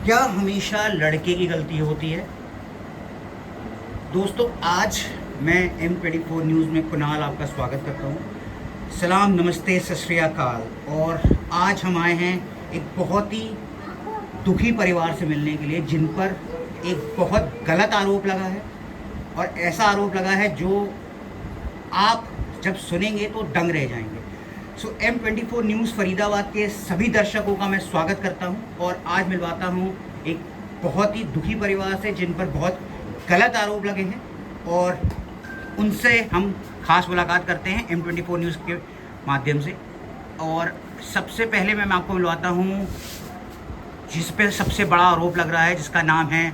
क्या हमेशा लड़के की गलती होती है? दोस्तों, आज मैं M24 न्यूज़ में कुणाल आपका स्वागत करता हूँ। सलाम, नमस्ते, सत श्री अकाल। और आज हम आए हैं एक बहुत ही दुखी परिवार से मिलने के लिए, जिन पर एक बहुत गलत आरोप लगा है। और ऐसा आरोप लगा है जो आप जब सुनेंगे तो दंग रह जाएंगे। M24 न्यूज़ फरीदाबाद के सभी दर्शकों का मैं स्वागत करता हूं और आज मिलवाता हूं एक बहुत ही दुखी परिवार से, जिन पर बहुत गलत आरोप लगे हैं, और उनसे हम खास मुलाकात करते हैं M24 न्यूज़ के माध्यम से। और सबसे पहले मैं आपको मिलवाता हूं जिस पे सबसे बड़ा आरोप लग रहा है, जिसका नाम है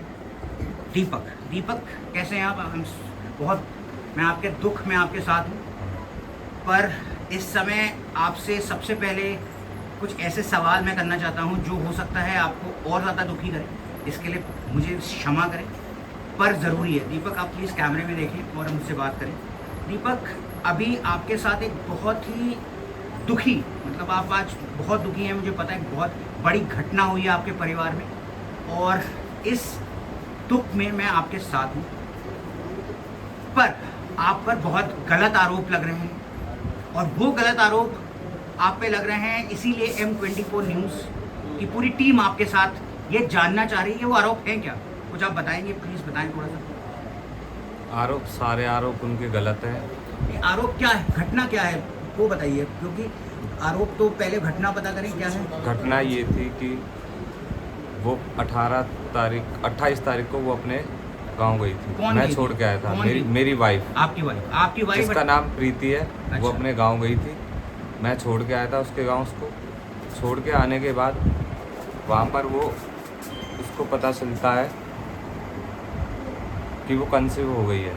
दीपक। दीपक, कैसे हैं आप? मैं आपके दुख में आपके साथ हूँ, पर इस समय आपसे सबसे पहले कुछ ऐसे सवाल मैं करना चाहता हूं जो हो सकता है आपको और ज़्यादा दुखी करें। इसके लिए मुझे क्षमा करें, पर ज़रूरी है। दीपक, आप प्लीज़ कैमरे में देखें और मुझसे बात करें। दीपक, अभी आपके साथ एक बहुत ही दुखी, मतलब आप आज बहुत दुखी हैं, मुझे पता है। बहुत बड़ी घटना हुई है आपके परिवार में, और इस दुख में मैं आपके साथ हूँ। पर आप पर बहुत गलत आरोप लग रहे हैं, और वो गलत आरोप आप पे लग रहे हैं, इसीलिए M24 न्यूज़ की पूरी टीम आपके साथ ये जानना चाह रही है वो आरोप हैं क्या। कुछ आप बताएंगे? प्लीज़ बताएं थोड़ा सा। सारे आरोप उनके गलत हैं। ये आरोप क्या है, घटना क्या है वो बताइए, क्योंकि आरोप तो पहले घटना पता करें क्या है। घटना ये थी कि वो 28 तारीख को वो अपने गांव गई थी। मैं छोड़ के आया था। मेरी वाइफ, आपकी वाइफ जिसका नाम प्रीति है। अच्छा। वो अपने गांव गई थी, मैं छोड़ के आया था उसके गांव। उसको छोड़ के आने के बाद वहाँ पर वो उसको पता चलता है कि वो कंसीव हो गई है।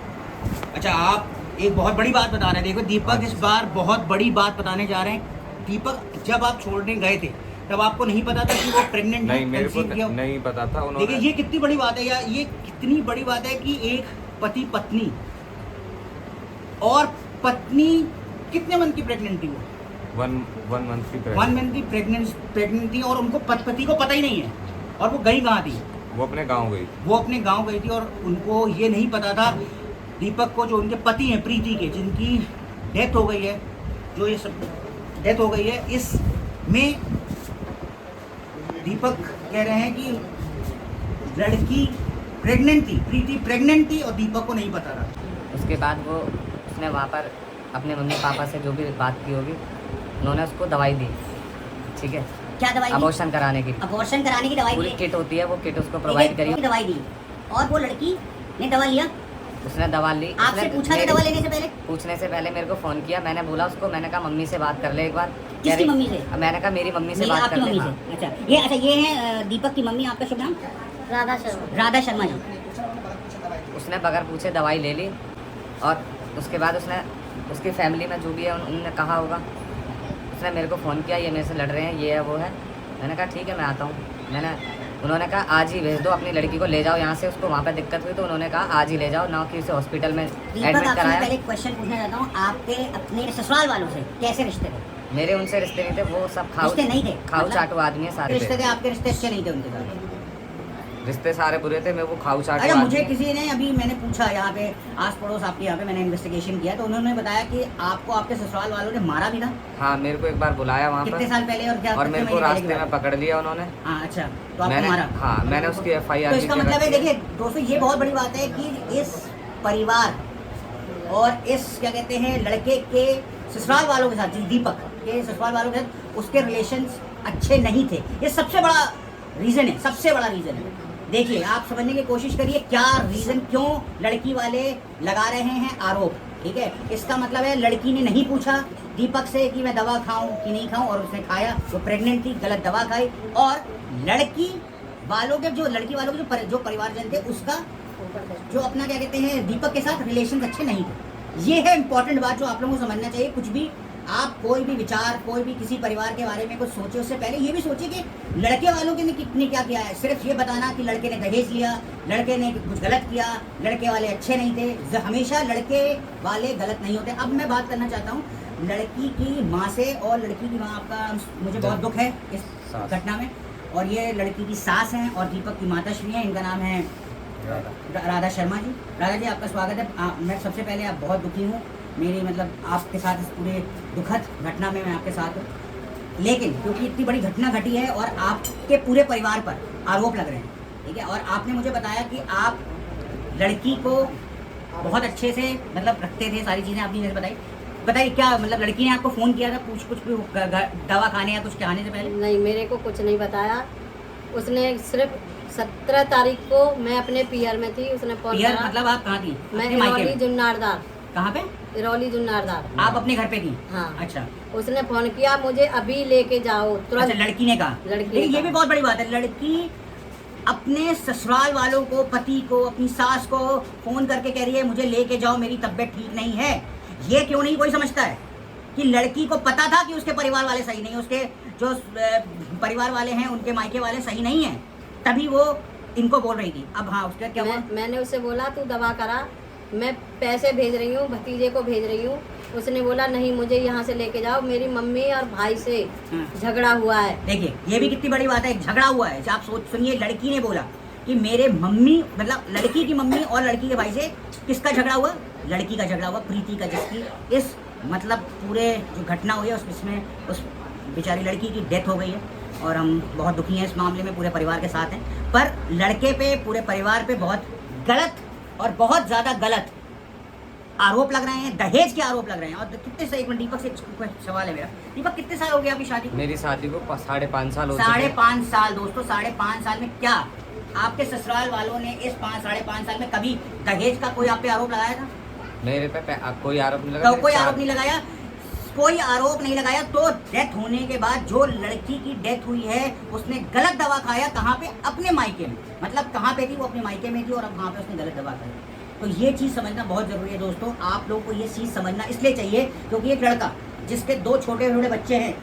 अच्छा, आप एक बहुत बड़ी बात बता रहे हैं। देखो दीपक, इस बार बहुत बड़ी बात बताने जा रहे हैं। दीपक, जब आप छोड़ने गए थे तब आपको नहीं पता था कि वो प्रेग्नेंट है? नहीं, मेरे को नहीं पता था। उन्होंने, देखिए, ये कितनी बड़ी बात है, या ये कितनी बड़ी बात है कि एक पति पत्नी, और पत्नी कितने मंथ की प्रेग्नेंट थी? वो 1 मंथ की 1 मंथ की प्रेग्नेंट थी, और उनको पति को पता ही नहीं है। और वो गई कहाँ थी? वो अपने गांव गई। वो अपने गांव गई थी, और उनको ये नहीं पता था, दीपक को, जो उनके पति हैं प्रीति के, जिनकी डेथ हो गई है, जो ये सब डेथ हो गई है, इसमें दीपक कह रहे हैं कि लड़की प्रेग्नेंट थी, प्रीति प्रेग्नेंट थी, और दीपक को नहीं पता था। उसके बाद उसने वहाँ पर अपने मम्मी पापा से जो भी बात की होगी, उन्होंने उसको दवाई दी। ठीक है, क्या दवाई? अबॉर्शन कराने की दवाई पूरी दी। किट होती है, वो किट उसको प्रोवाइड करी। दवाई दी, और वो लड़की ने दवा लिया। उसने दवा ली। आपसे पूछा था दवा लेने से पहले? पूछने से पहले मेरे को फ़ोन किया। मैंने बोला उसको, मैंने कहा मम्मी से बात कर ले एक बार। किसकी मम्मी से? मैंने कहा मेरी मम्मी से बात कर ले। हाँ। अच्छा, ये है दीपक की मम्मी। आपका शुभ नाम? राधा शर्मा जी। उसने बगैर पूछे दवाई ले ली, और उसके बाद उसने उसकी फैमिली में जो भी है उन्होंने कहा होगा, उसने मेरे को फ़ोन किया, ये मेरे से लड़ रहे हैं, ये है वो है। मैंने कहा ठीक है, मैं आता हूँ। उन्होंने कहा आज ही भेज दो अपनी लड़की को, ले जाओ यहाँ से। उसको वहाँ पर दिक्कत हुई तो उन्होंने कहा आज ही ले जाओ, ना कि उसे हॉस्पिटल में एडमिट कराया। पहले एक क्वेश्चन पूछना चाहता हूँ, आपके अपने ससुराल वालों से कैसे रिश्ते थे? मेरे उनसे रिश्ते नहीं थे, वो सब रिश्ते नहीं थे, खाऊ मतलब चाटू आदमी है सारे। रिश्ते थे, आपके रिश्ते अच्छे नहीं थे उनके साथ? रिश्ते सारे बुरे थे, मैं वो खाऊ चाटू। अच्छा, मुझे किसी ने, अभी मैंने पूछा यहाँ पे आस पड़ोस आपके यहाँ पे, मैंने इन्वेस्टिगेशन किया तो उन्होंने बताया कि आपको आपके ससुराल वालों ने मारा भी था। हाँ, मेरे को एक बार बुलाया वहाँ पर। कितने साल पहले? और क्या? और मेरे को रास्ते में पकड़ लिया उन्होंने। हाँ, अच्छा, तो आपको मारा? हाँ, मैंने उसकी FIR। तो इसका मतलब है, देखिए दोस्तों, ये बहुत बड़ी बात है कि इस परिवार और इस क्या कहते हैं लड़के के ससुराल वालों के साथ, दीपक के ससुराल वालों के साथ उसके रिलेशंस अच्छे नहीं थे। ये सबसे बड़ा रीज़न है, सबसे बड़ा रीज़न है। देखिए, आप समझने की कोशिश करिए क्या रीज़न, क्यों लड़की वाले लगा रहे हैं आरोप। ठीक है, इसका मतलब है लड़की ने नहीं पूछा दीपक से कि मैं दवा खाऊं कि नहीं खाऊं, और उसने खाया, वो प्रेग्नेंट थी, गलत दवा खाई। और लड़की वालों के जो परिवारजन थे, उसका जो अपना क्या कहते हैं दीपक के साथ रिलेशन अच्छे नहीं थे। ये है इंपॉर्टेंट बात जो आप लोगों को समझना चाहिए। कुछ भी आप कोई भी विचार, कोई भी किसी परिवार के बारे में कुछ सोचे, उससे पहले ये भी सोचिए कि लड़के वालों के ने कितने क्या किया है। सिर्फ ये बताना कि लड़के ने दहेज लिया, लड़के ने कुछ गलत किया, लड़के वाले अच्छे नहीं थे, हमेशा लड़के वाले गलत नहीं होते। अब मैं बात करना चाहता हूँ लड़की की माँ से, और लड़की की माँ, आपका मुझे बहुत दुख है इस घटना में। और ये लड़की की सास हैं और दीपक की माताश्री हैं। इनका नाम है राधा शर्मा जी। राधा जी, आपका स्वागत है। मैं सबसे पहले आप बहुत दुखी हूँ, मेरी मतलब आपके साथ इस पूरे दुखद घटना में मैं आपके साथ हूँ, लेकिन क्योंकि इतनी बड़ी घटना घटी है और आपके पूरे परिवार पर आरोप लग रहे हैं, ठीक है, और आपने मुझे बताया कि आप लड़की को बहुत अच्छे से मतलब रखते थे, सारी चीज़ें आपने मुझे बताइए क्या मतलब लड़की ने आपको फ़ोन किया था कुछ भी दवा खाने या कुछ खाने से पहले? नहीं, मेरे को कुछ नहीं बताया। उसने सिर्फ 17 तारीख को मैं अपने पीआर में थी, उसने फोन पीआर करा। मतलब आप कहाँ थी? मैं अपने मायके इरौली में? जुन्नारदार। कहाँ पे? इरौली जुन्नारदार। आप अपने घर पे थी? हाँ। अच्छा। उसने फोन किया, मुझे अभी लेके जाओ तुरंत। अच्छा, लड़की ने कहा? लड़की ने लेकिन ये कहा। भी बहुत बड़ी बात है, लड़की अपने ससुराल वालों को, पति को, अपनी सास को फोन करके कह रही है मुझे लेके जाओ, मेरी तबीयत ठीक नहीं है। ये क्यों नहीं कोई समझता है कि लड़की को पता था कि उसके परिवार वाले सही नहीं, उसके जो परिवार वाले हैं उनके मायके वाले सही नहीं हैं, तभी वो इनको बोल रही थी। अब हाँ, उसका क्या हुआ? मैंने उससे बोला तू दवा करा, मैं पैसे भेज रही हूँ, भतीजे को भेज रही हूँ। उसने बोला नहीं, मुझे यहाँ से लेके जाओ, मेरी मम्मी और भाई से झगड़ा हुआ है। देखिए, ये भी कितनी बड़ी बात है, झगड़ा हुआ है। आप सुनिए, लड़की ने बोला कि मेरे मम्मी मतलब लड़की की मम्मी और लड़की के भाई से किसका झगड़ा हुआ? लड़की का झगड़ा हुआ, प्रीति का, जिसकी इस मतलब पूरे जो घटना हुई है उसमें उस बेचारी लड़की की डेथ हो गई है और हम बहुत दुखी हैं इस मामले में, पूरे परिवार के साथ हैं। पर लड़के पे, पूरे परिवार पे बहुत गलत और बहुत ज़्यादा गलत आरोप लग रहे हैं, दहेज के आरोप लग रहे हैं। और कितने से, एक मिनट दीपक से सवाल है मेरा, दीपक कितने साल हो गए आपकी शादी को? मेरी शादी को 5.5 साल हो चुके हैं। 5.5 साल दोस्तों, 5.5 साल में क्या आपके ससुराल वालों ने इस 5.5 साल में कभी दहेज का कोई आप पे आरोप लगाया था? मेरे पे कोई आरोप नहीं लगा। तो कोई आरोप नहीं लगाया, कोई आरोप नहीं लगाया। तो डेथ होने के बाद जो लड़की की डेथ हुई है उसने गलत दवा खाया, कहाँ पे? अपने मायके में। मतलब कहाँ पे थी वो? अपने मायके में थी और अब वहाँ पे उसने गलत दवा खाई। तो ये चीज़ समझना बहुत ज़रूरी है दोस्तों। आप लोगों को ये चीज़ समझना इसलिए चाहिए क्योंकि एक लड़का जिसके 2 छोटे छोटे बच्चे हैं,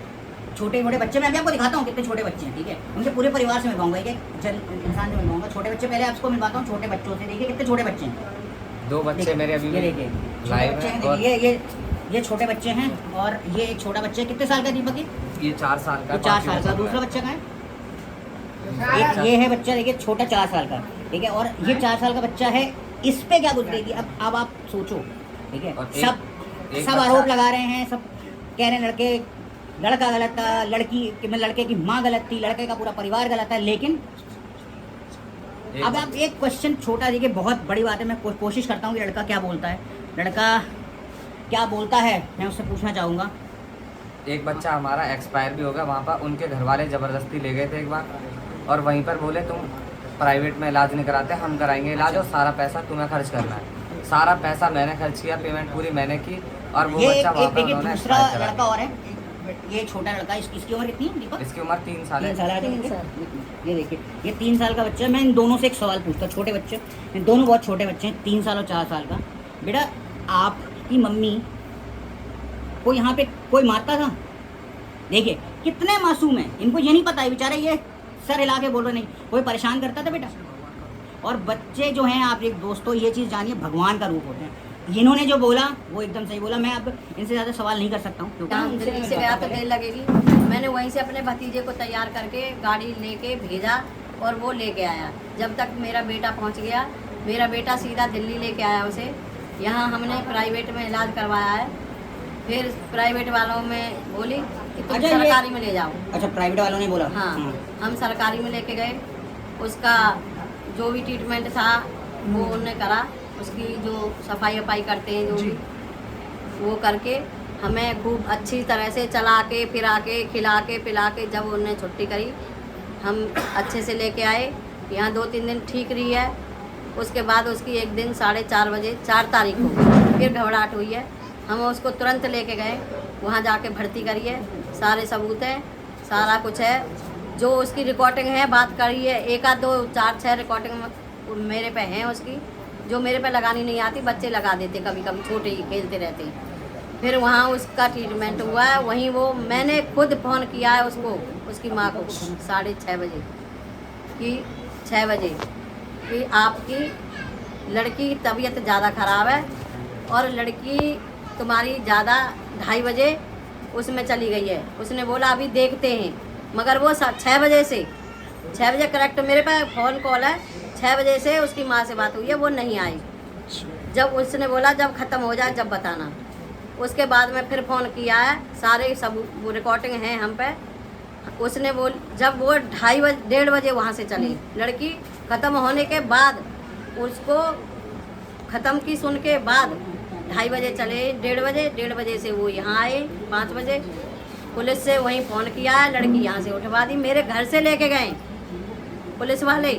छोटे छोटे बच्चे, मैं आपको दिखाता हूँ कितने छोटे बच्चे हैं, ठीक है, उनके पूरे परिवार से मिलवाऊंगा, एक इंसान से मिलवाऊंगा। छोटे बच्चे पहले आपको मिलवाता हूँ छोटे बच्चों से। देखिए कितने छोटे बच्चे हैं, 2 बच्चे मेरे अभी ये देखिए लाइव बच्चे हैं। हैं, और ये छोटे बच्चे हैं और ये एक छोटा बच्चा है। कितने साल का दीपक? ये 4 साल का, 4 साल का। दूसरा बच्चा कहाँ है? एक ये है बच्चा, देखिए छोटा 4 साल का, ठीक है, और ये 4 साल का बच्चा है। इस पे क्या गुजरेगी? अब आप सोचो, ठीक है। और सब आरोप लगा रहे हैं, सब कह रहे हैं लड़का गलत था, लड़के की माँ गलत थी, लड़के का पूरा परिवार गलत है। लेकिन अब आप एक क्वेश्चन छोटा, देखिए बहुत बड़ी बात है, मैं कोशिश करता हूँ कि लड़का क्या बोलता है, लड़का क्या बोलता है, मैं उससे पूछना चाहूँगा। एक बच्चा हमारा एक्सपायर भी हो गया वहाँ पर, उनके घर वाले ज़बरदस्ती ले गए थे एक बार, और वहीं पर बोले तुम प्राइवेट में इलाज नहीं कराते, हम कराएंगे इलाज और सारा पैसा तुम्हें खर्च करना है। सारा पैसा मैंने खर्च किया, पेमेंट पूरी मैंने की, और वो बच्चा वहाँ पर देखिए उन्होंने दूसरा expire करा लड़का दिया। और है, ये छोटा लड़का, इसकी उम्र कितनी है दीपक? इसकी उम्र 3 साल है। 3 साल है। 3 साल। ये देखिए, ये 3 साल का बच्चा है। मैं इन दोनों से एक सवाल पूछता हूँ, छोटे बच्चे, इन दोनों बहुत छोटे बच्चे हैं, 3 साल और 4 साल का। बेटा, आपकी मम्मी को यहाँ पे कोई मारता था? देखिए कितने मासूम हैं, इनको ये नहीं पता है बेचारे, ये सर हिला के बोल रहे नहीं, कोई परेशान करता था बेटा। और बच्चे जो हैं, आप एक दोस्तों ये चीज़ जानिए, भगवान का रूप होते हैं। इन्होंने जो बोला वो एकदम सही बोला। मैं अब इनसे ज़्यादा सवाल नहीं कर सकता हूँ काम दिल्ली से गया तो देर लगेगी। मैंने वहीं से अपने भतीजे को तैयार करके गाड़ी लेके भेजा और वो लेके आया। जब तक मेरा बेटा पहुंच गया, मेरा बेटा सीधा दिल्ली लेके आया उसे। यहाँ हमने प्राइवेट में इलाज करवाया है। फिर प्राइवेट वालों में बोली कि तुम अच्छा, सरकारी में ले जाओ। अच्छा, प्राइवेट वालों ने बोला? हाँ, हम सरकारी में लेके गए। उसका जो भी ट्रीटमेंट था वो उन्होंने करा, उसकी जो सफाई वफाई करते हैं जो भी, वो करके हमें खूब अच्छी तरह से चला के फिरा के खिला के पिला के जब उन्होंने छुट्टी करी, हम अच्छे से लेके आए। यहाँ 2-3 दिन ठीक रही है। उसके बाद उसकी एक दिन 4:30 बजे 4 तारीख को फिर घबराहट हुई है। हम उसको तुरंत लेके गए, वहाँ जाके भर्ती करिए, सारे सबूत हैं, सारा कुछ है, जो उसकी रिकॉर्डिंग है, बात करिए। 1 2 4 6 रिकॉर्डिंग मेरे पे हैं उसकी, जो मेरे पे लगानी नहीं आती, बच्चे लगा देते कभी कभी, छोटे ही खेलते रहते हैं। फिर वहाँ उसका ट्रीटमेंट हुआ है, वहीं वो मैंने खुद फ़ोन किया है उसको, उसकी माँ को 6:30 बजे कि 6 बजे कि आपकी लड़की की तबीयत ज़्यादा ख़राब है और लड़की तुम्हारी ज़्यादा 2:30 बजे उसमें चली गई है। उसने बोला अभी देखते हैं, मगर वो 6 बजे से 6 बजे करेक्ट मेरे पास फ़ोन कॉल है, 6 बजे से उसकी माँ से बात हुई है, वो नहीं आई। जब उसने बोला जब ख़त्म हो जाए जब बताना। उसके बाद में फिर फ़ोन किया है, सारे सब वो रिकॉर्डिंग है हम पे। उसने जब वो 1:30 बजे वहाँ से चली लड़की, ख़त्म होने के बाद उसको ख़त्म की सुन के बाद 2:30 बजे चले, 1:30 बजे से वो यहाँ आए, 5 बजे पुलिस से वहीं फ़ोन किया है, लड़की यहाँ से उठवा दी। मेरे घर से लेके गए पुलिस वाले,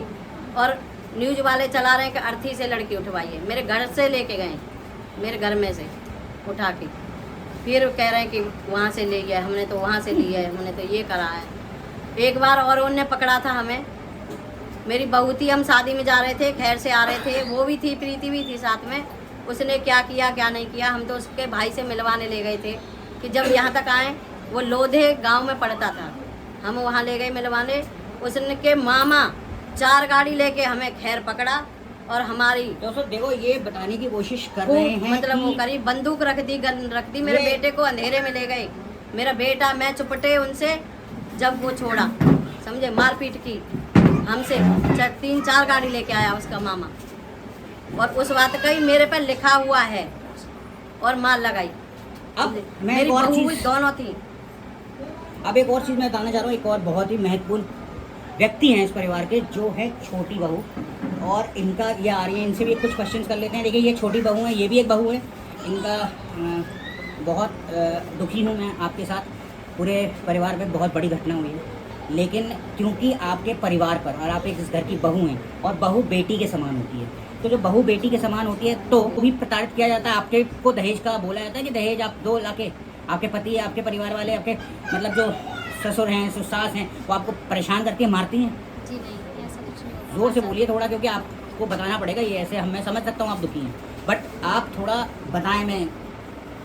और न्यूज़ वाले चला रहे हैं कि अर्थी से लड़की उठवाई है। मेरे घर से लेके गए, मेरे घर में से उठा के, फिर कह रहे हैं कि वहाँ से ले गया, हमने तो वहाँ से ली है, हमने तो ये करा है। एक बार और उनने पकड़ा था हमें, मेरी बहू थी, हम शादी में जा रहे थे, खैर से आ रहे थे, वो भी थी, प्रीति भी थी साथ में। उसने क्या किया क्या नहीं किया, हम तो उसके भाई से मिलवाने ले गए थे कि जब यहाँ तक आए, वो लोधे गांव में पड़ता था, हम वहाँ ले गए मिलवाने। उसने के मामा 4 गाड़ी लेके हमें खैर पकड़ा, और हमारी दोस्तों देखो ये बताने की कोशिश कर रहे हैं मतलब वो कि करी, बंदूक रख दी, गन रख दी, मेरे बेटे को अंधेरे में ले गए। मेरा बेटा, मैं चुपटे उनसे, जब वो छोड़ा, समझे, मारपीट की हमसे, 3-4 गाड़ी लेके आया उसका मामा, और उस बात का ही मेरे पर लिखा हुआ है, और मार लगाई। अब मैं मेरी एक और बहू चीज़ दोनों थी। अब एक और चीज़ मैं बताना चाह रहा हूँ, एक और बहुत ही महत्वपूर्ण व्यक्ति हैं इस परिवार के, जो है छोटी बहू, और इनका ये आ रही है, इनसे भी कुछ क्वेश्चंस कर लेते हैं। देखिए ये छोटी बहू है, ये भी एक बहू है, इनका बहुत दुखी हूँ मैं आपके साथ, पूरे परिवार में बहुत बड़ी घटना हुई है, लेकिन क्योंकि आपके परिवार पर, और आप एक इस घर की बहू हैं, और बहू बेटी के समान होती है, तो जो बहू बेटी के समान होती है तो भी प्रताड़ित किया जाता है। आपके को दहेज का बोला जाता है कि दहेज आप 2 लाके, आपके पति, आपके परिवार वाले, आपके मतलब जो ससुर हैं, सास हैं, वो आपको परेशान करती है, मारती हैं? जी नहीं, ऐसा कुछ नहीं होता। जोर से बोलिए थोड़ा, क्योंकि आपको बताना पड़ेगा। ये ऐसे मैं समझ सकता हूँ आप दुखी हैं, बट आप थोड़ा बताएं मैं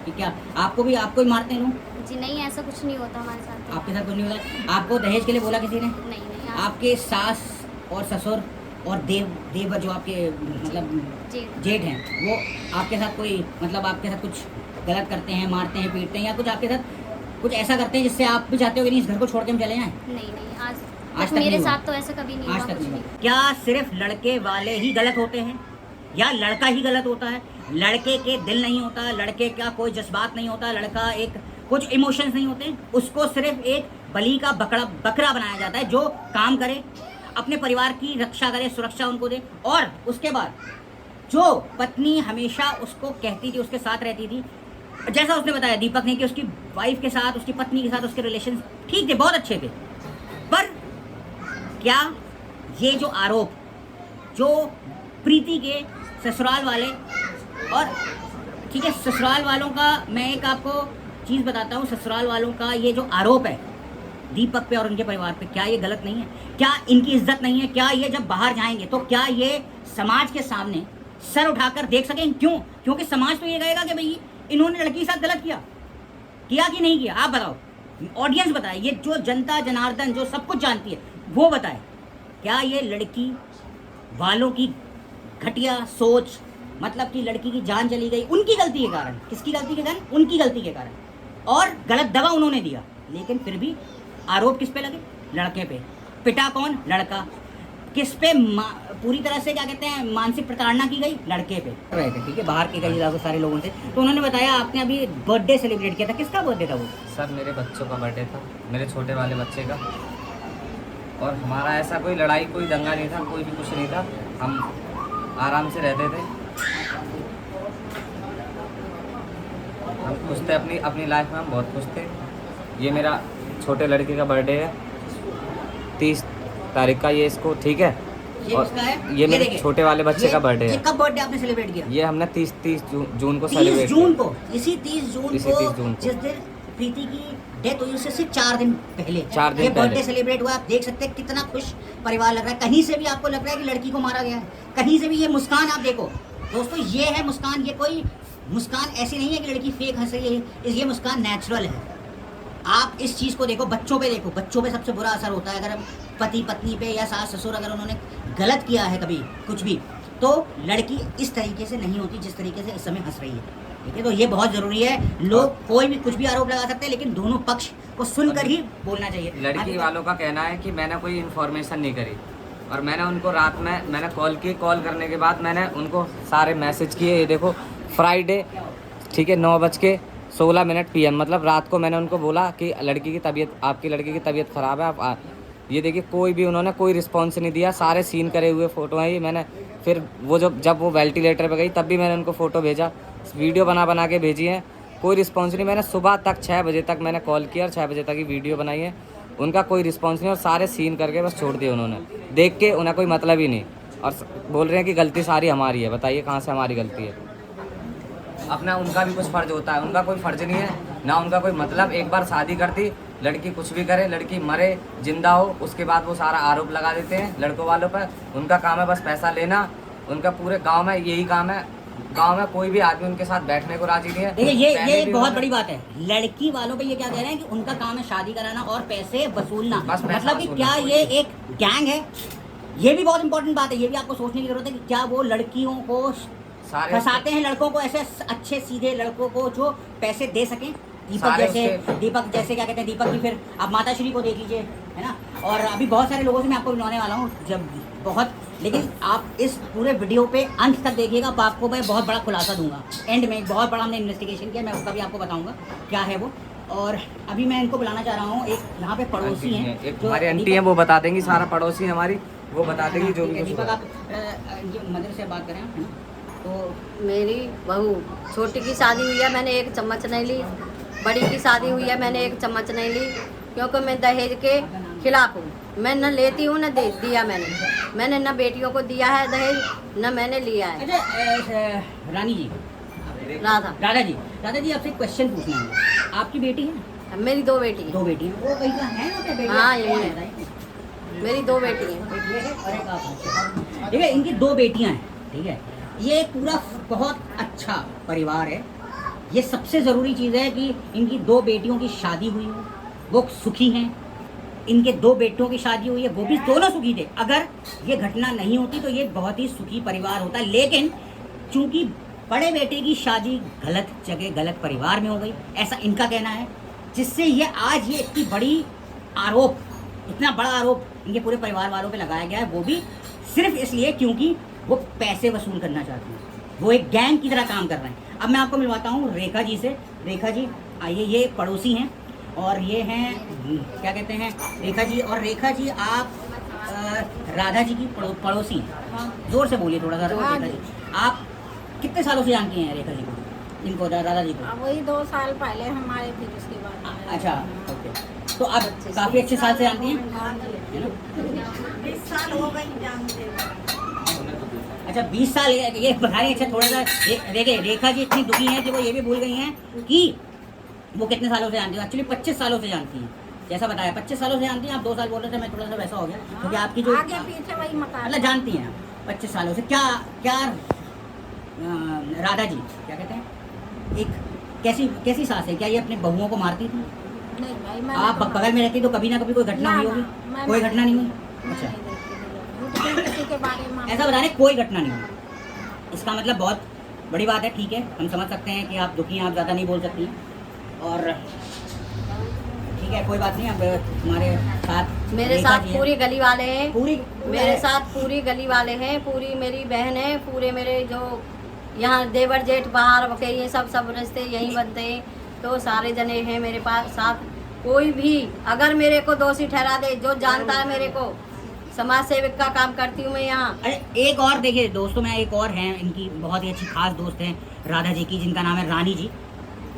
कि क्या आपको ही मारते हैं लोग? जी नहीं, ऐसा कुछ नहीं होता हमारे साथ तो। आपके साथ कुछ नहीं होता? आपको दहेज के लिए बोला किसी ने? नहीं नहीं आपके सास और ससुर और देवर जो आपके मतलब जी जेठ हैं, वो आपके साथ कोई मतलब आपके साथ कुछ गलत करते हैं, मारते हैं, पीटते हैं, या कुछ आपके साथ कुछ ऐसा करते हैं जिससे आप भी चाहते हो कि नहीं इस घर को छोड़ के हम चले जाएं? नहीं नहीं, आज आज तक तक मेरे नहीं हुआ? साथ तो ऐसा कभी नहीं आज हुआ तक कुछ नहीं भी। हुआ। क्या सिर्फ लड़के वाले ही गलत होते हैं, या लड़का ही गलत होता है? लड़के के दिल नहीं होता, लड़के का कोई जज्बात नहीं होता, लड़का एक कुछ इमोशंस नहीं होते, उसको सिर्फ एक बलि का बकरा बनाया जाता है, जो काम करे, अपने परिवार की रक्षा करे, सुरक्षा उनको दे, और उसके बाद जो पत्नी हमेशा उसको कहती थी, उसके साथ रहती थी, जैसा उसने बताया दीपक ने कि उसकी वाइफ के साथ, उसकी पत्नी के साथ उसके रिलेशन ठीक थे, बहुत अच्छे थे, पर क्या ये जो आरोप जो प्रीति के ससुराल वाले, और ठीक है ससुराल वालों का, मैं एक आपको चीज़ बताता हूँ, ससुराल वालों का ये जो आरोप है दीपक पे और उनके परिवार पे, क्या ये गलत नहीं है? क्या इनकी इज्जत नहीं है? क्या ये जब बाहर जाएंगे तो क्या ये समाज के सामने सर उठाकर देख सकें? क्यों? क्योंकि समाज तो ये कहेगा कि भाई इन्होंने लड़की के साथ गलत किया कि नहीं किया? आप बताओ, ऑडियंस बताए, ये जो जनता जनार्दन जो सब कुछ जानती है वो बताए, क्या ये लड़की वालों की घटिया सोच, मतलब कि लड़की की जान चली गई उनकी गलती के कारण? किसकी गलती के कारण? उनकी गलती के कारण, और गलत दवा उन्होंने दिया, लेकिन फिर भी आरोप किस पे लगे? लड़के पे। पिटा कौन? लड़का। किस पे पूरी तरह से क्या कहते हैं मानसिक प्रताड़ना की गई? लड़के पे रहे थे, ठीक है, बाहर के कई सारे लोगों से। तो उन्होंने बताया आपने अभी बर्थडे सेलिब्रेट किया था, किसका बर्थडे था वो? सर मेरे बच्चों का बर्थडे था, मेरे छोटे वाले बच्चे का, और हमारा ऐसा कोई लड़ाई कोई दंगा नहीं था, कोई भी कुछ नहीं था, हम आराम से रहते थे, हम खुश थे अपनी लाइफ में, हम बहुत खुश थे। ये मेरा छोटे लड़के का बर्थडे है, 30 तारीख का, ये इसको ठीक है, ये और किसका है? ये मेरे देखिए, छोटे वाले बच्चे का बर्थडे ये है। कब बर्थडे आपने सेलिब्रेट किया? ये हमने 30 जून को 30 सेलिब्रेट जून किया। को, इसी 30 जून इसी 30 जून को, को। जिस दिन प्रीति की डेथ हुई उससे सिर्फ 4 दिन पहले 4 दिन ये बर्थडे पहले। सेलिब्रेट हुआ। आप देख सकते हैं कितना खुश परिवार लग रहा है। कहीं से भी आपको लग रहा है कि लड़की को मारा गया है, कहीं से भी ये मुस्कान आप देखो दोस्तों, ये है मुस्कान, ये कोई मुस्कान ऐसी नहीं है कि लड़की फेक हंस रही है, ये मुस्कान नेचुरल है। आप इस चीज़ को देखो, बच्चों पे देखो, बच्चों पे सबसे बुरा असर होता है अगर पति पत्नी पे या सास ससुर अगर उन्होंने गलत किया है कभी कुछ भी, तो लड़की इस तरीके से नहीं होती जिस तरीके से इस समय हंस रही है। ठीक है, तो ये बहुत जरूरी है। लोग कोई भी कुछ भी आरोप लगा सकते हैं, लेकिन दोनों पक्ष को सुनकर ही बोलना चाहिए। लड़की वालों का कहना है कि मैंने कोई इन्फॉर्मेशन नहीं करी, और मैंने उनको रात में मैंने कॉल की, कॉल करने के बाद मैंने उनको सारे मैसेज किए। ये देखो फ्राइडे, ठीक है, 9:16 PM, मतलब रात को मैंने उनको बोला कि लड़की की तबीयत, आपकी लड़की की तबीयत ख़राब है, आप ये देखिए कोई भी उन्होंने कोई रिस्पॉन्स नहीं दिया। सारे सीन करे हुए फ़ोटो हैं ये। मैंने फिर वो जब वो वेंटिलेटर पे गई तब भी मैंने उनको फ़ोटो भेजा, वीडियो बना के भेजी है, कोई रिस्पॉन्स नहीं। मैंने सुबह तक 6 बजे तक मैंने कॉल किया और 6 बजे तक ही वीडियो बनाई है, उनका कोई रिस्पॉन्स नहीं, और सारे सीन करके बस छोड़ दिए उन्होंने, देख के उन्हें कोई मतलब ही नहीं, और बोल रहे हैं कि गलती सारी हमारी है। बताइए कहाँ से हमारी गलती है? अपना उनका भी कुछ फ़र्ज होता है, उनका कोई फ़र्ज नहीं है ना, उनका कोई मतलब। एक बार शादी करती, लड़की कुछ भी करे, लड़की मरे जिंदा हो, उसके बाद वो सारा आरोप लगा देते हैं लड़कों वालों पर। उनका काम है बस पैसा लेना, उनका पूरे गांव में यही काम है। गांव में कोई भी आदमी उनके साथ बैठने को राजी नहीं है। देखिए ये पहले भी बहुत उन्होंने- बड़ी बात है। लड़की वालों पे ये क्या कह रहे हैं कि उनका काम है शादी कराना और पैसे वसूलना, बस पैसा मतलब कि वसूलना, क्या कोई ये नहीं। एक गैंग है? ये भी बहुत इंपॉर्टेंट बात है, ये भी आपको सोचने की जरूरत है कि क्या वो लड़कियों को सारे फंसाते हैं, लड़कों को, ऐसे अच्छे सीधे लड़कों को जो पैसे दे सकें। दीपक सारे जैसे उसके- दीपक जैसे क्या कहते हैं, दीपक की फिर आप माताश्री को देख लीजिए, है ना। और अभी बहुत सारे लोगों से मैं आपको मिलवाने वाला हूँ जब बहुत, लेकिन आप इस पूरे वीडियो पे अंत तक देखिएगा, तो आपको मैं बहुत बड़ा खुलासा दूंगा। एंड में बहुत बड़ा हमने इन्वेस्टिगेशन किया, मैं उसका भी आपको बताऊंगा क्या है वो। और अभी मैं इनको बुलाना चाह रहा हूँ, एक यहाँ पे पड़ोसी हैं, एक जो हमारी आंटी दीपक- है, वो बता देंगी सारा। पड़ोसी हमारी, वो बता देंगी जो भी कुछ दीपक होगा। आप ये मदर से बात करें, है ना। तो मेरी बहू छोटी की शादी हुई है, मैंने एक चम्मच नहीं ली। बड़ी की शादी हुई है, मैंने एक चम्मच नहीं ली, क्योंकि मैं दहेज के खिलाफ हूँ। मैं न लेती हूँ न दे दिया मैंने न बेटियों को दिया है दहेज, न मैंने लिया है। अच्छा रानी जी, राधा, राधा जी आपसे एक क्वेश्चन पूछना है। आपकी बेटी है? मेरी 2 बेटी हैं। 2 बेटी हैं, वो कहीं का है ना क्या बेटी? हाँ, यही है। मेरी 2 बेटी हैं। एक ये है और एक आप हैं। ठीक है, इनकी 2 बेटियां हैं, ठीक है। ये पूरा बहुत अच्छा परिवार है। ये सबसे ज़रूरी चीज़ है कि इनकी 2 बेटियों की शादी हुई हो, वो सुखी हैं। इनके 2 बेटों की शादी हुई है, वो भी दोनों सुखी थे। अगर ये घटना नहीं होती तो ये बहुत ही सुखी परिवार होता, लेकिन चूंकि बड़े बेटे की शादी गलत जगह गलत परिवार में हो गई, ऐसा इनका कहना है, जिससे ये आज ये इतनी बड़ी आरोप, इतना बड़ा आरोप इनके पूरे परिवार वालों पे लगाया गया है, वो भी सिर्फ इसलिए क्योंकि वो पैसे वसूल करना चाहते हैं। वो एक गैंग की तरह काम कर रहे हैं। अब मैं आपको मिलवाता हूँ रेखा जी से। रेखा जी आइए, ये पड़ोसी हैं और ये हैं क्या कहते हैं रेखा जी। और रेखा जी आप राधा जी की पड़ोसी हैं। जोर से बोलिए थोड़ा सा। रेखा जी आप कितने सालों से जानती हैं रेखा जी को, इनको, राधा जी को? वही 2 साल पहले हमारे, फिर उसके बाद आए। अच्छा, ओके। तो आप काफ़ी अच्छे साल से जानती हैं, है ना? 20 साल हो गए जानते। अच्छा 20 साल ये बता रही। अच्छा थोड़ा सा देखिए, रेखा जी इतनी दुखी हैं कि वो ये भी भूल गई हैं कि वो कितने सालों से जानती हैं। एक्चुअली 25 सालों से जानती हैं, जैसा बताया 25 सालों से जानती हैं। आप 2 साल बोल रहे थे, मैं थोड़ा सा वैसा हो गया क्योंकि आपकी जो आगे पीछे वही मकान। मतलब जानती हैं आप 25 सालों से। क्या क्या राधा जी क्या कहते हैं, एक कैसी सास है? क्या ये अपने बहुओं को मारती थी? नहीं भाई, मैं आप बगल में रहती तो कभी ना कभी कोई घटना ना, हुई ना, होगी? मैं कोई नहीं। घटना नहीं हुई? अच्छा, किसी के बारे में ऐसा बता रहे कोई घटना नहीं हुई, इसका मतलब बहुत बड़ी बात है। ठीक है, हम समझ सकते हैं कि आप दुखी हैं, आप ज़्यादा नहीं बोल सकती हैं। और ठीक है, कोई बात नहीं। अब हमारे साथ मेरे रेखा साथ जी हैं। पूरी गली वाले हैं, पूरी मेरे साथ पूरी गली वाले हैं, पूरी मेरी बहन है, पूरे मेरे जो यहाँ देवर जेठ बाहर बके ये सब रिश्ते यहीं बनते हैं। तो सारे जने हैं मेरे पास साथ। कोई भी अगर मेरे को दोषी ठहरा दे, जो जानता है मेरे को, समाज सेवक का काम करती हूँ मैं यहाँ। अरे एक और देखिए दोस्तों, मैं एक और हैं इनकी बहुत ही अच्छी खास दोस्त हैं राधा जी की, जिनका नाम है रानी जी,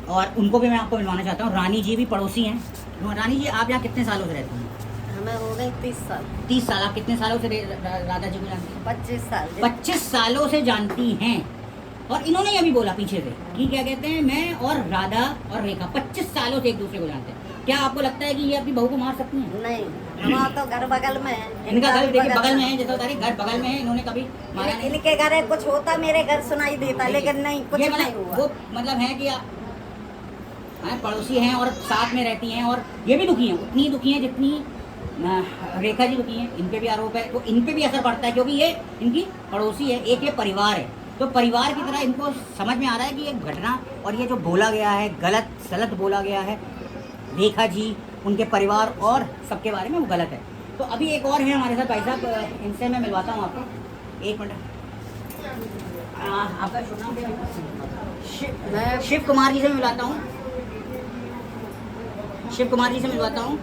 और उनको भी मैं आपको मिलवाना चाहता हूँ। रानी जी भी पड़ोसी हैं। रानी जी आप यहाँ कितने सालों से रहती हैं? हमें हो गए 30 साल। 30 साल। आप कितने सालों से राधा जी को जानती हैं? 25 साल। 25 सालों से जानती हैं। और इन्होंने ये भी बोला पीछे से कि क्या कहते हैं, मैं और राधा और रेखा 25 सालों से एक दूसरे को जानते हैं। क्या आपको लगता है कि ये अपनी बहू को मार सकती हैं? नहीं, हमारा तो घर बगल में है। इनका घर देखिए बगल में है। है, जैसा बता रही घर बगल में है। इन्होंने कभी मारा नहीं। इनके घर है, कुछ होता मेरे घर सुनाई देता, लेकिन नहीं, कुछ ये नहीं मतलब हुआ। वो मतलब है कि पड़ोसी हैं और साथ में रहती हैं, और ये भी दुखी हैं, उतनी दुखी हैं जितनी रेखा जी दुखी हैं। इन पे भी आरोप है, तो इन पे भी असर पड़ता है क्योंकि ये इनकी पड़ोसी है, एक ये परिवार है। तो परिवार की तरह इनको समझ में आ रहा है कि ये घटना और ये जो बोला गया है गलत सलत बोला गया है रेखा जी, उनके परिवार और सबके बारे में, वो गलत है। तो अभी एक और है हमारे साथ भाई साहब, इनसे मैं मिलवाता हूँ आपको। एक मिनट, आपका शुभ नाम क्या है? मैं शिव कुमार जी से मिलवाता हूँ, शिव कुमार जी से मिलवाता हूँ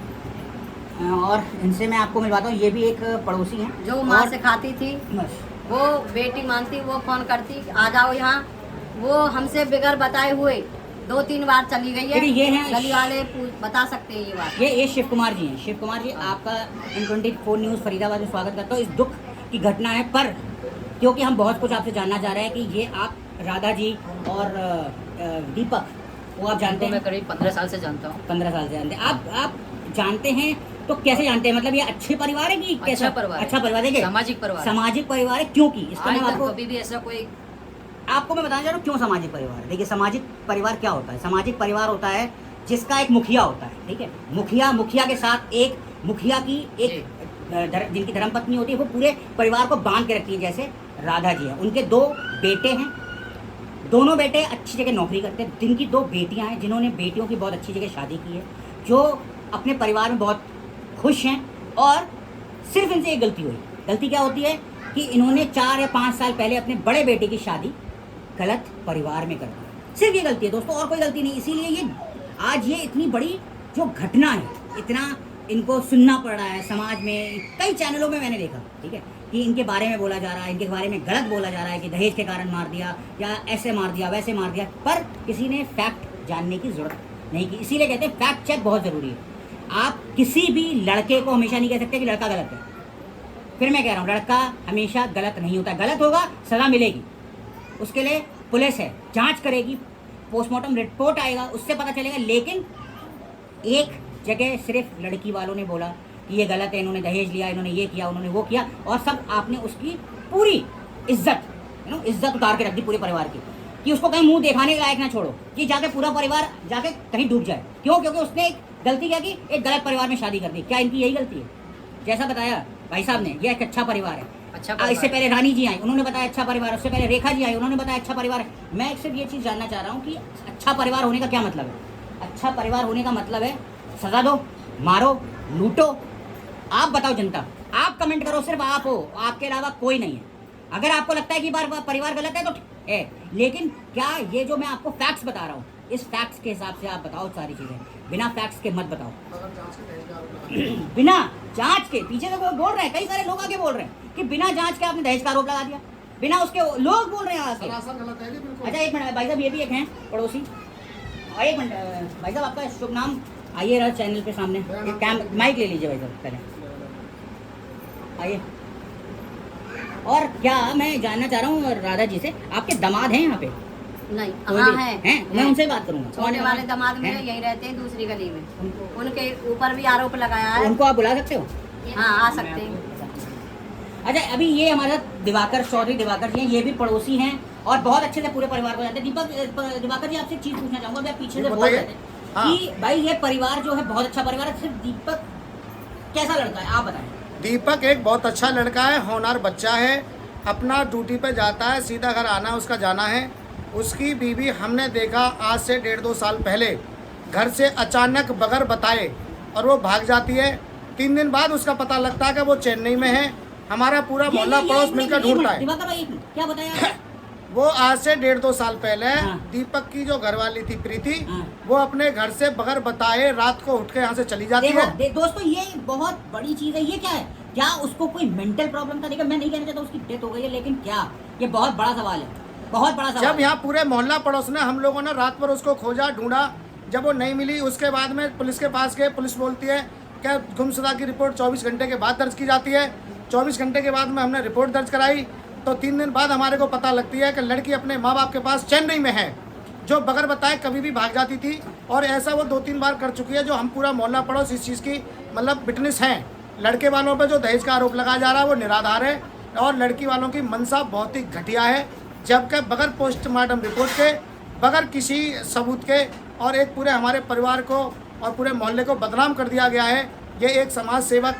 और इनसे मैं आपको मिलवाता हूँ। ये भी एक पड़ोसी हैं जो माँ और- से खाती थी, बस। वो बेटी मानती, वो फोन करती आ जाओ यहाँ, वो हमसे बिगर बताए हुए 2-3 बार चली गई है। देखिए, ये हैं- गली वाले बता सकते हैं ये बात। ये शिव कुमार जी हैं। शिव कुमार जी, आपका N24 न्यूज़ फरीदाबाद में स्वागत करता हूँ। इस दुख की घटना है, पर क्योंकि हम बहुत कुछ आपसे जानना चाह रहे हैं कि ये आप राधा जी और दीपक, वो आप जानते हैं? मैं करीब 15 साल से जानता हूँ। 15 साल से जानते हैं आप जानते हैं तो कैसे जानते हैं? मतलब ये अच्छे परिवार है कि कैसा? अच्छा परिवार है। अच्छा परिवार है कि सामाजिक परिवार है। सामाजिक परिवार है, क्योंकि इसको आज मैं तक आपको कभी भी ऐसा कोई आपको मैं बताना चाह रहा हूँ क्यों सामाजिक परिवार है। देखिए, सामाजिक परिवार क्या होता है? सामाजिक परिवार होता है जिसका एक मुखिया होता है, ठीक है? मुखिया के साथ एक मुखिया की एक जिनकी धर्मपत्नी होती है, वो पूरे परिवार को बांध के रखती है। जैसे राधा जी है, उनके 2 बेटे हैं, दोनों बेटे अच्छी जगह नौकरी करते हैं। जिनकी 2 बेटियां हैं, जिन्होंने बेटियों की बहुत अच्छी जगह शादी की है, जो अपने परिवार में बहुत खुश हैं। और सिर्फ इनसे एक गलती हुई। गलती क्या होती है कि इन्होंने 4 या 5 साल पहले अपने बड़े बेटे की शादी गलत परिवार में कर दी। सिर्फ ये गलती है दोस्तों, और कोई गलती नहीं। इसीलिए ये आज ये इतनी बड़ी जो घटना है, इतना इनको सुनना पड़ रहा है समाज में। कई चैनलों में मैंने देखा, ठीक है, कि इनके बारे में बोला जा रहा है, इनके बारे में गलत बोला जा रहा है कि दहेज के कारण मार दिया या ऐसे मार दिया वैसे मार दिया, पर किसी ने फैक्ट जानने की ज़रूरत नहीं की। इसीलिए कहते हैं फैक्ट चेक बहुत ज़रूरी है। आप किसी भी लड़के को हमेशा नहीं कह सकते कि लड़का गलत है। फिर मैं कह रहा हूँ, लड़का हमेशा गलत नहीं होता। गलत होगा, सज़ा मिलेगी, उसके लिए पुलिस है, जांच करेगी, पोस्टमार्टम रिपोर्ट आएगा, उससे पता चलेगा। लेकिन एक जगह सिर्फ लड़की वालों ने बोला कि ये गलत है, इन्होंने दहेज लिया, इन्होंने ये किया, उन्होंने वो किया, और सब आपने उसकी पूरी इज्जत उतार के रख दी पूरे परिवार की, कि उसको कहीं मुंह दिखाने के लायक ना छोड़ो, कि जाके पूरा परिवार जाके कहीं डूब जाए। क्यों? क्योंकि उसने एक गलती क्या की, एक गलत परिवार में शादी कर दी। क्या इनकी यही गलती है? जैसा बताया भाई साहब ने, ये एक अच्छा परिवार है। अच्छा इससे पहले रानी जी आई, उन्होंने बताया अच्छा परिवार है। उससे पहले रेखा जी आई, उन्होंने बताया अच्छा परिवार है। मैं सिर्फ ये चीज़ जानना चाह रहा हूँ कि अच्छा परिवार होने का क्या मतलब है? अच्छा परिवार होने का मतलब है सजा दो, मारो, लूटो। आप बताओ जनता, आप कमेंट करो, सिर्फ आप हो, आपके अलावा कोई नहीं है। अगर आपको लगता है कि परिवार गलत है तो है, लेकिन क्या ये जो मैं आपको फैक्ट्स बता रहा हूँ, इस फैक्ट्स के हिसाब से आप बताओ सारी चीज़ें, बिना फैक्ट्स के मत बताओ। बिना जांच के, पीछे से वो बोल रहे हैं, कई सारे लोग आगे बोल रहे हैं कि बिना जांच के आपने दहेज का आरोप लगा दिया, बिना उसके लोग बोल रहे हैं आगे। अच्छा एक मिनट भाई साहब, ये भी एक हैं पड़ोसी। एक मिनट भाई साहब, आपका शुभ नाम? आइए रहा चैनल पे सामने, माइक ले लीजिए भाई साहब पहले, आइए। और क्या मैं जानना चाह रहा हूँ राधा जी से, आपके दामाद हैं यहाँ पे? नहीं, कोई हाँ भी? है, हैं? मैं उनसे बात करूँगा। छोटे वाले दामाद में हैं? यही रहते हैं, दूसरी गली में। उनके ऊपर भी आरोप लगाया है। उनको आप बुला सकते हो? हाँ, आ सकते हैं। अच्छा, अभी ये हमारा चौधरी दिवाकर जी हैं, ये भी पड़ोसी हैं और बहुत अच्छे से पूरे परिवार को जानते हैं। दिवाकर जी, आपसे एक चीज़ पूछना चाहूँगा, मैं पीछे से बोल रहे थे कि भाई ये परिवार जो है बहुत अच्छा परिवार है, सिर्फ दीपक कैसा लड़का है आप बताएं। दीपक एक बहुत अच्छा लड़का है, होनहार बच्चा है, अपना ड्यूटी पे जाता है, सीधा घर आना है, उसका जाना है। उसकी बीवी हमने देखा आज से 1.5-2 साल पहले घर से अचानक बगैर बताए और वो भाग जाती है। 3 दिन बाद उसका पता लगता है कि वो चेन्नई में है। हमारा पूरा मोहल्ला पड़ोस मिलकर ढूंढता है। दिवाकर भाई क्या बताया? वो आज से 1.5-2 साल पहले हाँ। दीपक की जो घरवाली थी प्रीति, हाँ। वो अपने घर से बगैर बताए रात को उठ के यहाँ से चली जाती है। दोस्तों, ये बहुत बड़ी चीज़ है। ये क्या है? क्या उसको कोई मेंटल प्रॉब्लम था? देखिए, मैं नहीं कहना चाहता उसकी डेथ हो गई है, लेकिन क्या, ये बहुत बड़ा सवाल है, बहुत बड़ा सवाल। जब यहाँ पूरे मोहल्ला पड़ोस ने, हम लोगों ने रात भर उसको खोजा ढूंढा, जब वो नहीं मिली उसके बाद में पुलिस के पास गए। पुलिस बोलती है कि गुमशुदा की रिपोर्ट 24 घंटे के बाद दर्ज की जाती है। 24 घंटे के बाद में हमने रिपोर्ट दर्ज कराई तो 3 दिन बाद हमारे को पता लगती है कि लड़की अपने माँ बाप के पास चेन्नई में है, जो बगैर बताए कभी भी भाग जाती थी। और ऐसा वो 2-3 बार कर चुकी है, जो हम पूरा मोहल्ला पड़ोस इस चीज़ की मतलब विटनेस हैं। लड़के वालों पे जो दहेज का आरोप लगाया जा रहा है वो निराधार है, और लड़की वालों की मनसा बहुत ही घटिया है, जबकि बगैर पोस्टमार्टम रिपोर्ट के, बगैर किसी सबूत के, और एक पूरे हमारे परिवार को और पूरे मोहल्ले को बदनाम कर दिया गया है। ये एक समाज सेवक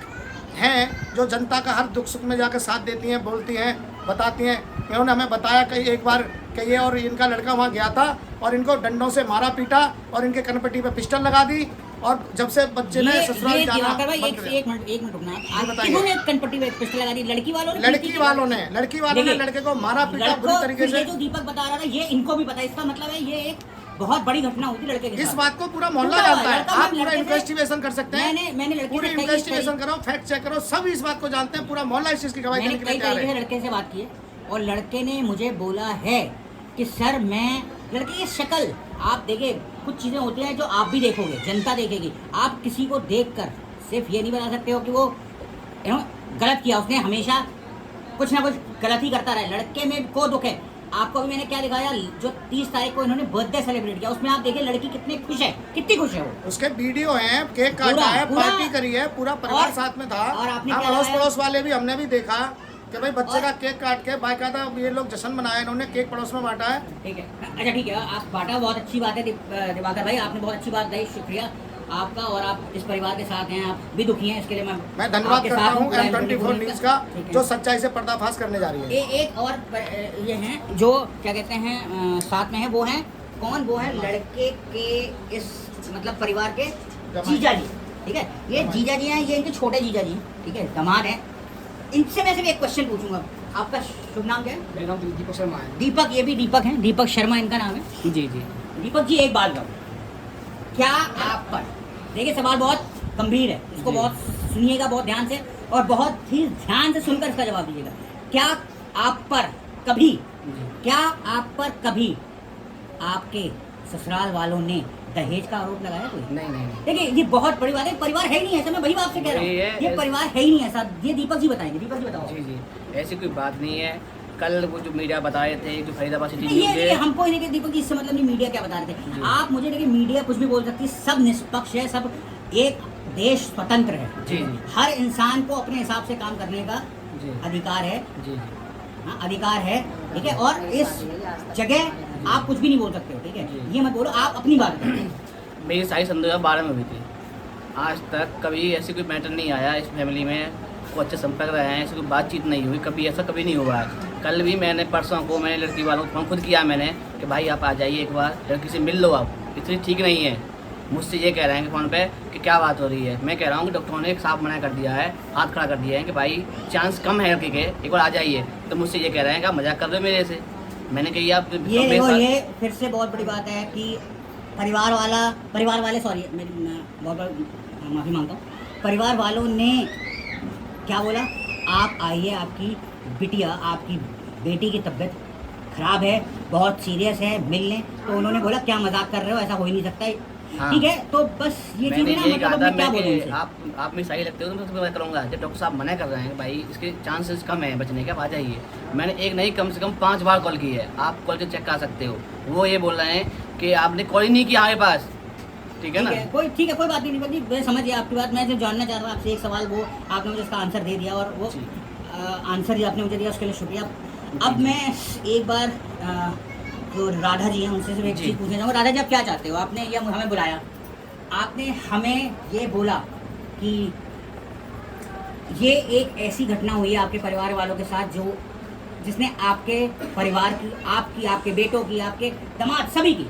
हैं जो जनता का हर दुख सुख में जाकर साथ देती हैं, बोलती हैं, बताती हैं। इन्होंने हमें बताया कि एक बार कि ये और इनका लड़का वहाँ गया था और इनको डंडों से मारा पीटा और इनके कनपट्टी पे पिस्टल लगा दी, और जब से बच्चे ने ससुराल ये जाना दिवाकर भाई बंद करे। एक मिनट रुकना आप। बताइए। किन्होंने कनपट्टी पे पिस्टल लगा दी? लड़की वालों ने? लड़की वालों ने देखिए, लड़के को मारा पीटा लड़कों- बुरी तरीके फिर ये से। जो दीपक बता रहा था ये इनको भी पता है, इसका मतलब है ये एक बहुत बड़ी घटना हुई थी लड़के के इस साथ। बात को पूरा मोहल्ला पूरा जानता है। लड़का आप मैम पूरा लड़के से- इन्वेस्टिगेशन कर सकते हैं, मैंने लड़के पूरी से कई- इन्वेस्टिगेशन करो, फैक्ट चेक करो, सब इस बात को जानते हैं। पूरा मोहल्ला इस चीज की गवाही मैंने देने के लिए कई तैयार तरीके है। से लड़के से बात की है और लड़के ने मुझे बोला है कि सर मैं, लड़के की शक्ल आप देखिए, कुछ चीज़ें होती हैं जो आप भी देखोगे, जनता देखेगी। आप किसी को देखकर सिर्फ ये नहीं बता सकते हो कि वो गलत किया, उसने हमेशा कुछ ना कुछ गलत ही करता रहा। लड़के में को दुख है। आपको भी मैंने क्या दिखाया, जो 30 तारीख को इन्होंने बर्थडे सेलिब्रेट किया, उसमें आप देखिए लड़की कितनी खुश है, कितनी खुश है वो। उसके वीडियो हैं, केक काटा पूरा- है, पूरा- पार्टी करी है, पूरा परिवार और- साथ में था। और आपने हम क्या अड़ोस लगाया? पड़ोस वाले भी हमने भी देखा कि भाई बच्चे और- का केक काट के बाकायदा ये लोग जश्न मनाया, इन्होंने केक पड़ोस में बांटा है। ठीक है, अच्छा ठीक है, आप बांटा, बहुत अच्छी बात है दिवाकर भाई, आपने बहुत अच्छी बात कही, शुक्रिया आपका। और आप इस परिवार के साथ हैं, आप भी दुखी हैं, इसके लिए मैं धन्यवाद आपके करता साथ हूँ पूरा M24 न्यूज का, ठीक है। जो सच्चाई से पर्दाफाश करने जा रही है। एक और ये हैं जो क्या कहते हैं साथ में है, वो हैं कौन? वो है लड़के के इस मतलब परिवार के जीजा जी। ठीक है, ये जीजा जी हैं, ये इनके छोटे जीजा जी हैं, ठीक है, दामाद हैं। इनसे मैं सिर्फ एक क्वेश्चन पूछूंगा, आपका शुभ नाम क्या है? मेरा नाम दीपक शर्मा है। दीपक, ये भी दीपक हैं, दीपक शर्मा इनका नाम है। जी जी। दीपक जी एक बात बताओ, क्या आप पर, देखिए सवाल बहुत गंभीर है, इसको जी। बहुत सुनिएगा बहुत ध्यान से और बहुत ही ध्यान से सुनकर इसका जवाब दीजिएगा। क्या आप पर कभी, क्या आप पर कभी आपके ससुराल वालों ने दहेज का आरोप लगाया कोई? नहीं नहीं नहीं। देखिए ये बहुत बड़ी बात है, परिवार है ही नहीं ऐसा, मैं वही आपसे कह रहा वही है, हूँ, ये परिवार है ही नहीं ऐसा। ये दीपक जी बताएंगे, दीपक जी बताओ। जी जी, ऐसी कोई बात नहीं है। कल वो जो मीडिया बताए थे, जो फरीदाबाद सिटी ये न्यूज़ ये है, हमको नहीं कि दीपक जी इससे मतलब नहीं मीडिया क्या बता रहे थे। आप मुझे देखिए, मीडिया कुछ भी बोल सकती है, सब निष्पक्ष है, सब एक देश स्वतंत्र है। जी जी हर इंसान को अपने हिसाब से काम करने का जी अधिकार है, जी जी। हाँ, अधिकार है, ठीक है। और इस जगह आप कुछ भी नहीं बोल सकते हो, ठीक है, जी। ये मत बोलो, आप अपनी बात करो। मेरी शादी सन 2012 में हुई थी। आज तक कभी ऐसी कोई मैटर नहीं आया इस फैमिली में, वो अच्छे संपर्क रहे हैं, ऐसी कोई बातचीत नहीं हुई, कभी ऐसा कभी नहीं हुआ है। कल भी मैंने परसों को मैंने लड़की वालों को फोन खुद किया मैंने कि भाई आप आ जाइए एक बार, लड़की से मिल लो, आप इतनी ठीक नहीं है। मुझसे ये कह रहे हैं कि फ़ोन पे कि क्या बात हो रही है। मैं कह रहा हूँ कि डॉक्टरों ने एक साफ मना कर दिया है, हाथ खड़ा कर दिया है कि भाई चांस कम है लड़के के, एक बार आ जाइए। तो मुझसे ये कह रहे हैं कि आप मजाक कर रहे हो मेरे से। मैंने कही आप ये मेरे देखो, साथ- ये फिर से बहुत बड़ी बात है कि परिवार वाले सॉरी, मैं बहुत माफ़ी मांगता हूँ, परिवार वालों ने क्या बोला, आप आइए, आपकी बिटिया, आपकी बेटी की तबीयत खराब है, बहुत सीरियस है, मिलने। तो उन्होंने बोला क्या मजाक कर रहे हो, ऐसा हो ही नहीं सकता है। हाँ। ठीक है, तो बस ये चीज़ मैंने है ना, यही कहा मतलब था मैं क्या मैं बोलूँ कि उनसे? आप में सही लगते हो तो मैं तुम्हें करूँगा। जब डॉक्टर साहब मना कर रहे हैं कि भाई इसके चांसेस कम है बचने के, आप आ जाइए। मैंने एक नहीं कम से कम 5 बार कॉल की है, आप कॉल के चेक कर सकते हो। वो ये बोल रहे हैं कि आपने कॉल ही नहीं किया हमारे पास, ठीक है ना। ठीक है, कोई बात नहीं दीपक जी, मैं समझ गया आपकी बात। मैं जो जानना चाह रहा हूँ आपसे एक सवाल, वो आपने मुझे उसका आंसर दे दिया, और वो जी। आंसर जो आपने मुझे दिया उसके लिए शुक्रिया। अब मैं एक बार जो राधा जी हैं उनसे सिर्फ एक जी। चीज़ पूछना चाहूँगा। राधा जी, आप क्या चाहते हो? आपने ये हमें बुलाया, आपने हमें ये बोला कि ये एक ऐसी घटना हुई है आपके परिवार वालों के साथ जो जिसने आपके परिवार की, आपकी, आपके बेटों की, आपके दामाद सभी की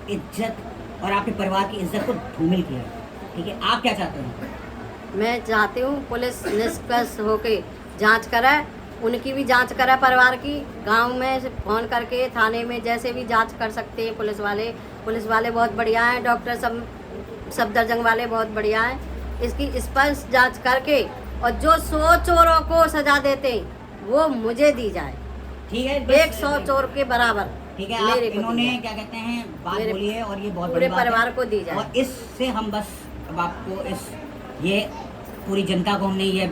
इज्जत और आपके परिवार की इज्जत को धूमिल किया है, ठीक है। आप क्या चाहते हो? मैं चाहती हूँ पुलिस निष्पक्ष होके जांच करे, उनकी भी जांच करे, परिवार की। गांव में से फ़ोन करके थाने में जैसे भी जांच कर सकते हैं पुलिस वाले बहुत बढ़िया हैं, डॉक्टर सब दर्जन वाले बहुत बढ़िया हैं। इसकी स्पष्ट जांच करके और जो 100 चोरों को सजा देते वो मुझे दी जाए, ठीक है, 100 चोर के बराबर। ठीक है। आप मेरे को इन्होंने दी जाए। क्या कहते हैं बात मेरे बोली है, और ये बहुत पूरे बड़ी बात है। परिवार को दी जाए। और इससे हम बस अब आपको ये पूरी जनता को हमने ये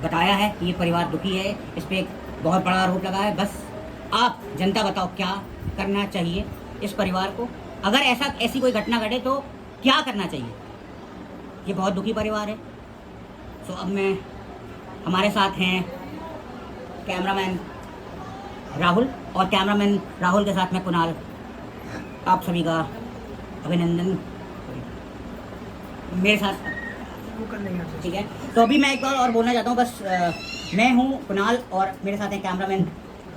बताया है कि ये परिवार दुखी है, इस पर एक बहुत बड़ा आरोप लगा है। बस आप जनता बताओ क्या करना चाहिए इस परिवार को, अगर ऐसी कोई घटना घटे तो क्या करना चाहिए? ये बहुत दुखी परिवार है। तो अब मैं, हमारे साथ हैं कैमरामैन राहुल, और कैमरामैन राहुल के साथ में कुणाल। आप सभी का अभिनंदन। मेरे साथ वो कर लेंगे आपसे। ठीक है, तो अभी मैं एक बार और बोलना चाहता हूँ बस मैं हूँ कुणाल और मेरे साथ हैं कैमरामैन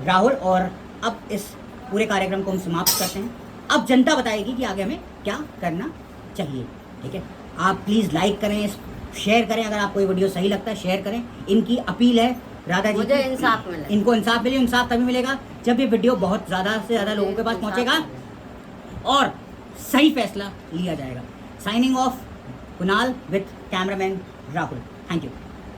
राहुल, और अब इस पूरे कार्यक्रम को हम समाप्त करते हैं। अब जनता बताएगी कि आगे हमें क्या करना चाहिए। ठीक है, आप प्लीज़ लाइक करें, शेयर करें, अगर आपको ये वीडियो सही लगता है शेयर करें। इनकी अपील है राधा जी मुझे की, इंसाफ मिले। इनको इंसाफ मिले। इंसाफ तभी मिलेगा जब ये वीडियो बहुत ज़्यादा से ज़्यादा लोगों के पास पहुँचेगा और सही फैसला लिया जाएगा। Signing off Kunal with cameraman Rahul. Thank you.